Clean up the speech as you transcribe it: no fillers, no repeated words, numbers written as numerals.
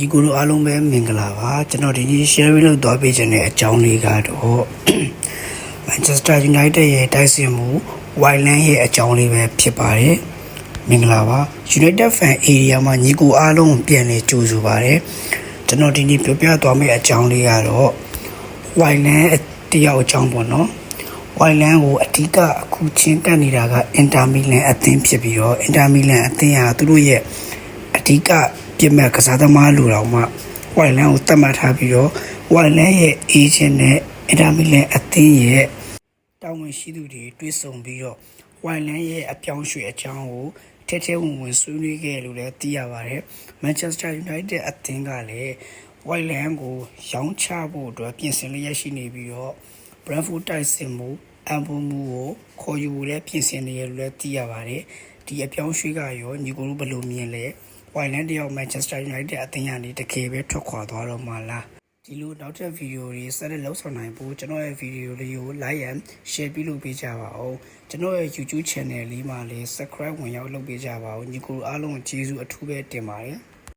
ညီကိုတို့အားလုံးပဲမင်္ဂလာပါကျွန်တော်ဒီနေ့ share လုပ်သွားပေးခြင်းတဲ့အကြောင်းလေးကတော့ Manchester United ရဲ့တိုက်စစ်မှု Wildland ရဲ့အကြောင်းလေးပဲဖြစ်ပါတယ်မင်္ဂလာပါ United fan area မှာညီကိုအားလုံးပြန်လည်ကြိုဆိုပါတယ်ကျွန်တော်ဒီနေ့ပြောပြသွားမယ့်အကြောင်းလေးကတော့ Wildland တယောက်အကြောင်းပေါ့နော် Wildland ကိုအဓိကအခုချင်းကပ်နေတာက Inter Milan အသင်းဖြစ်ပြီးတော့ Inter Milan အသင်းဟာသူတို့ရဲ့အဓိကပြစ်မဲ့ကစားသမားလူတော်မှ Wildland ကိုတတ်မှတ်ထားပြီးတော့ Wildland ရဲ့ agent နဲ့ Inter Milan အသင်းရဲ့တာဝန်ရှိသူတွေတွေ့ဆုံပြီးတော့ Wildland ရဲ့အပြောင်းရွှေ့အကြောင်းကိုထဲဝင်ဆွေးနွေးခဲ့လို့လည်းသိရပါတယ် Manchester United အသင်းကလည်း Wildland ကိုရောင်းချဖို့အတွက်ပြင်ဆင်လျက်ရှိနေပြီးတော့ Brentford တိုက်စစ်မှုအမ်ဘူမှုကိုခေါ်ယူဖို့လည်းပြင်ဆင်နေရလို့လည်းသိရပါတယ်ဒီအပြောင်းရွှေ့ကရောညီကိုတို့ဘယ်လိုမြင်လဲ Wildland တယောက် Manchester United အသင်းကနေတကယ်ပဲထွက်ခွာသွားတော့မှလားဒီလိုနောက်ထပ်ဗီဒီယိုတွေဆက်လက်လုပ်ဆောင်နိုင်ဖို့ကျွန်တော်ရဲ့ဗီဒီယိုလေးကို like and share ပြုလုပ်ပေးကြပါဦးကျွန်တော်ရဲ့ YouTube channel လေးမှာလည်း subscribe ဝင်ရောက်လုပ်ပေးကြပါဦးညီကိုတို့အားလုံးကျေးဇူးအထူးပဲတင်ပါတယ်